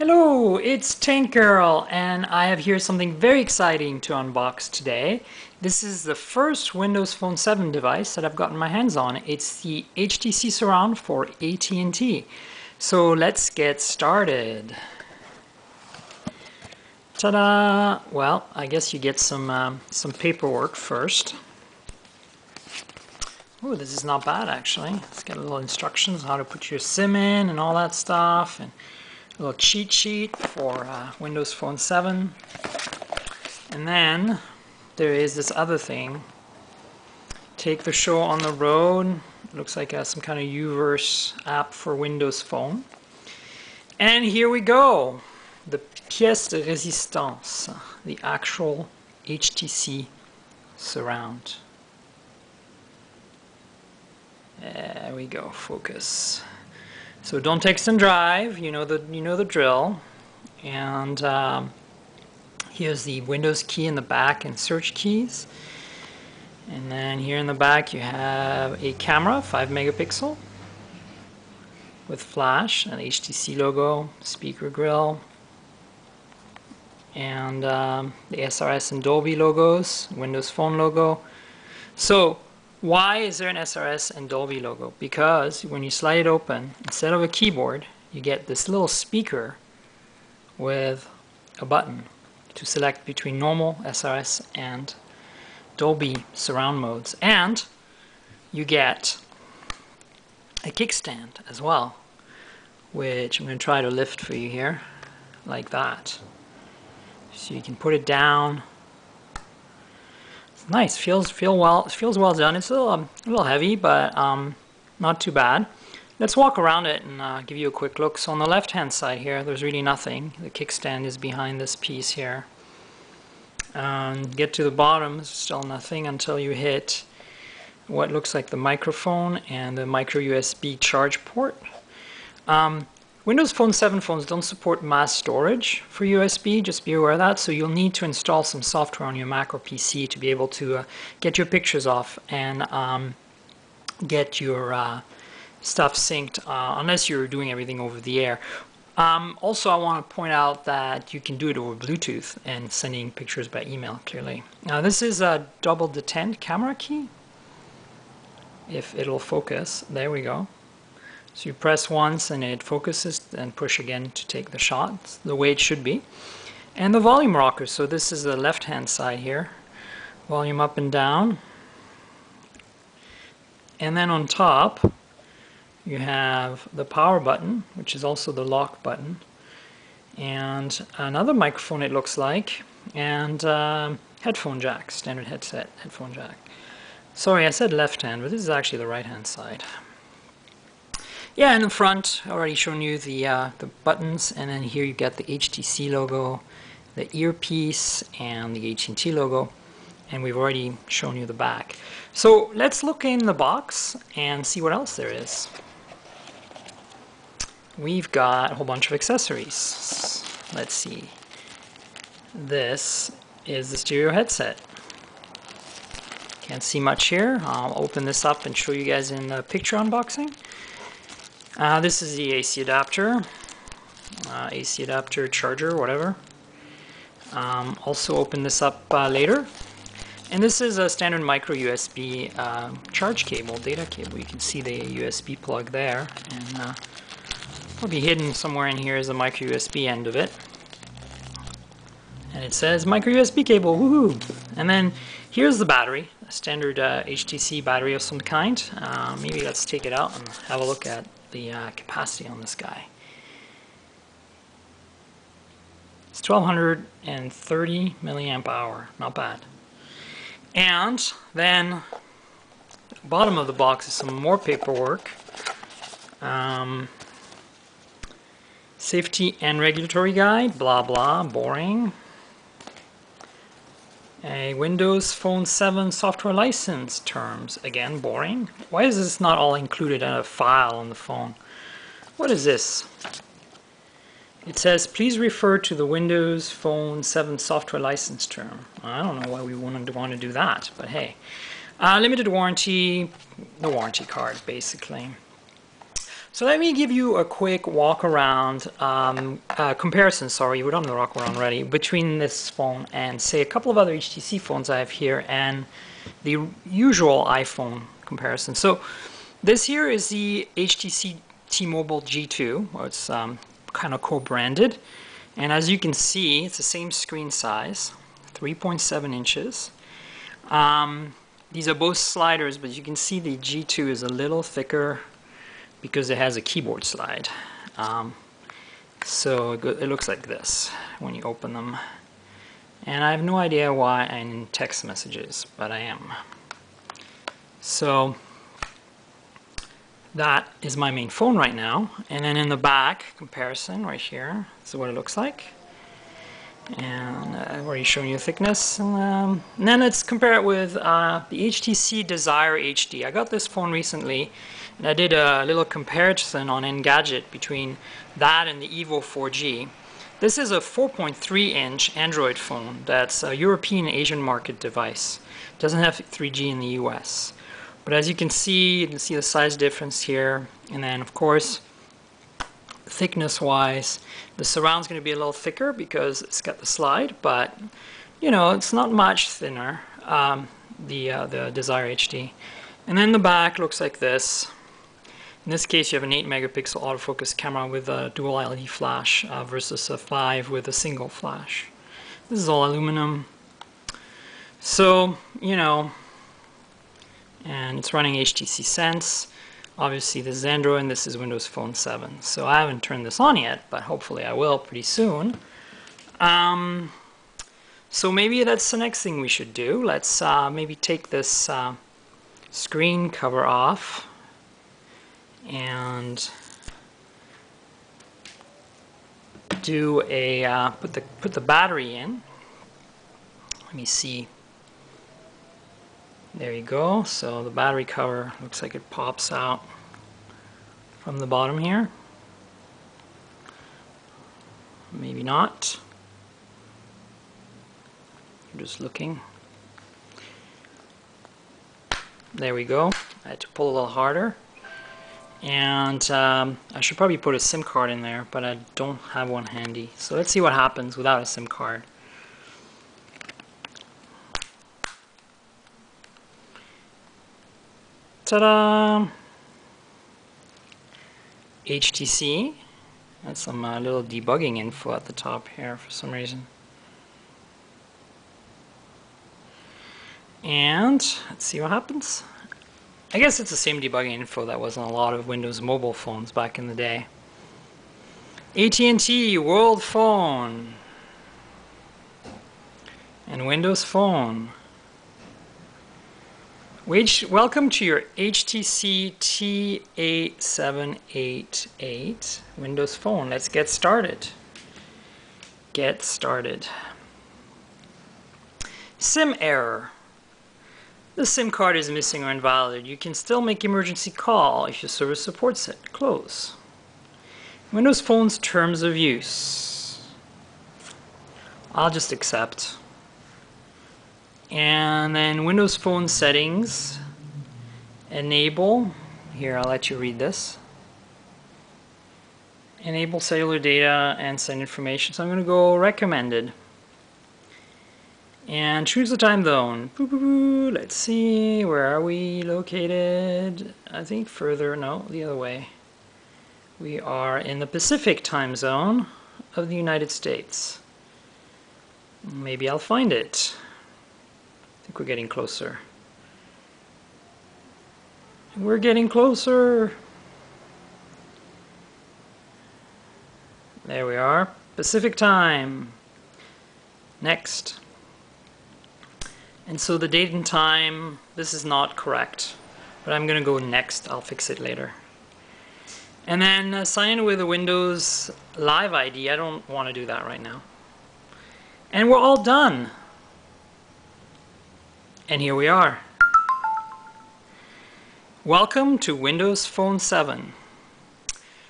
Hello, it's Tank Girl, and I have here something very exciting to unbox today. This is the first Windows Phone 7 device that I've gotten my hands on. It's the HTC Surround for AT&T. So let's get started. Ta-da! Well, I guess you get some paperwork first. Oh, this is not bad actually. Let's get a little instructions on how to put your SIM in and all that stuff. And a little cheat sheet for Windows Phone 7. And then there is this other thing. Take the show on the road. It looks like some kind of Uverse app for Windows Phone. And here we go. The pièce de résistance, the actual HTC Surround. There we go, focus. So don't text and drive, you know the drill. And here's the Windows key in the back and search keys. And then here in the back you have a camera, 5 megapixel, with flash, an HTC logo, speaker grill, and the SRS and Dolby logos, Windows Phone logo. So why is there an SRS and Dolby logo? Because when you slide it open, instead of a keyboard, you get this little speaker with a button to select between normal SRS and Dolby surround modes. And you get a kickstand as well, which I'm going to try to lift for you here, like that. So you can put it down. Nice, feels well done. It's a little heavy, but not too bad. Let's walk around it and give you a quick look. So on the left-hand side here, there's really nothing. The kickstand is behind this piece here. Get to the bottom, there's still nothing until you hit what looks like the microphone and the micro USB charge port. Windows Phone 7 phones don't support mass storage for USB, just be aware of that, so you'll need to install some software on your Mac or PC to be able to get your pictures off and get your stuff synced, unless you're doing everything over the air. Also, I want to point out that you can do it over Bluetooth and sending pictures by email, clearly. Now this is a double detent camera key, if it'll focus. There we go. So you press once and it focuses, and push again to take the shot, the way it should be. And the volume rocker, so this is the left hand side here. Volume up and down. And then on top you have the power button, which is also the lock button. And another microphone it looks like. And headphone jack, standard headphone jack. Sorry, I said left hand, but this is actually the right hand side. Yeah, in the front, I already shown you the buttons, and then here you get the HTC logo, the earpiece, and the AT&T logo, and we've already shown you the back. So let's look in the box and see what else there is. We've got a whole bunch of accessories. Let's see. This is the stereo headset. Can't see much here. I'll open this up and show you guys in the picture unboxing. This is the AC adapter, charger, whatever. Also open this up later. And this is a standard micro USB charge cable, data cable. You can see the USB plug there. And probably hidden somewhere in here is a micro USB end of it. And it says micro USB cable, woohoo! And then here's the battery, a standard HTC battery of some kind. Maybe let's take it out and have a look at the capacity on this guy. It's 1230 milliamp hour, not bad. And then bottom of the box is some more paperwork. Safety and regulatory guide, blah blah, boring. A Windows Phone 7 software license terms, again boring. Why is this not all included in a file on the phone? What is this? It says please refer to the Windows Phone 7 software license term. I don't know why we want to do that, but hey. Limited warranty, the warranty card basically. So let me give you a quick walk around, comparison, sorry, we're done the walk around already, between this phone and say a couple of other HTC phones I have here and the usual iPhone comparison. So this here is the HTC T-Mobile G2, or it's kind of co-branded. And as you can see, it's the same screen size, 3.7 inches. These are both sliders, but you can see the G2 is a little thicker because it has a keyboard slide. So it looks like this when you open them. And I have no idea why I'm in text messages, but I am. So that is my main phone right now. And then in the back, comparison right here, this is what it looks like. And I've already shown you the thickness. And then let's compare it with the HTC Desire HD. I got this phone recently, and I did a little comparison on Engadget between that and the Evo 4G. This is a 4.3-inch Android phone that's a European Asian market device. It doesn't have 3G in the US. But as you can see the size difference here. And then, of course, thickness-wise, the Surround's going to be a little thicker because it's got the slide, but you know, it's not much thinner, the Desire HD. And then the back looks like this. In this case, you have an 8-megapixel autofocus camera with a dual LED flash versus a 5 with a single flash. This is all aluminum. So, you know, and it's running HTC Sense. Obviously this is Android and this is Windows Phone 7. So I haven't turned this on yet, but hopefully I will pretty soon. So maybe that's the next thing we should do. Let's maybe take this screen cover off and do a put the battery in. Let me see. There you go. So the battery cover looks like it pops out from the bottom here. Maybe not. I'm just looking. There we go. I had to pull a little harder. And I should probably put a SIM card in there, but I don't have one handy. So let's see what happens without a SIM card. Ta-da! HTC. That's some little debugging info at the top here for some reason. And let's see what happens. I guess it's the same debugging info that was on a lot of Windows mobile phones back in the day. AT&T World Phone and Windows Phone. Welcome to your HTC T8788 Windows Phone. Let's get started. Get started. SIM error. The SIM card is missing or invalid. You can still make emergency call if your service supports it. Close. Windows Phone's terms of use. I'll just accept. And then Windows Phone settings, enable, here I'll let you read this, enable cellular data and send information, so I'm going to go recommended, and choose the time zone. Let's see, where are we located? I think further, no, the other way. We are in the Pacific time zone of the United States. Maybe I'll find it. I think we're getting closer. We're getting closer. There we are. Pacific time. Next. And so the date and time, this is not correct. But I'm going to go next. I'll fix it later. And then sign in with a Windows Live ID. I don't want to do that right now. And we're all done. And here we are. Welcome to Windows Phone 7.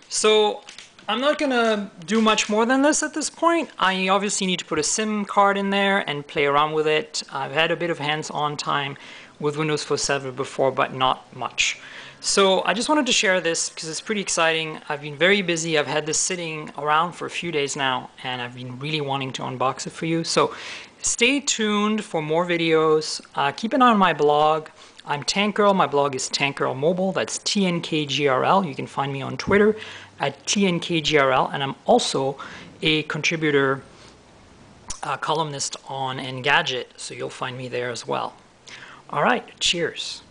So I'm not going to do much more than this at this point. I obviously need to put a SIM card in there and play around with it. I've had a bit of hands-on time with Windows Phone 7 before, but not much. So I just wanted to share this because it's pretty exciting. I've been very busy. I've had this sitting around for a few days now, and I've been really wanting to unbox it for you. So stay tuned for more videos. Keep an eye on my blog. I'm Tank Girl. My blog is Tank Girl Mobile. That's TNKGRL. You can find me on Twitter at TNKGRL, and I'm also a contributor columnist on Engadget, so you'll find me there as well. All right, cheers.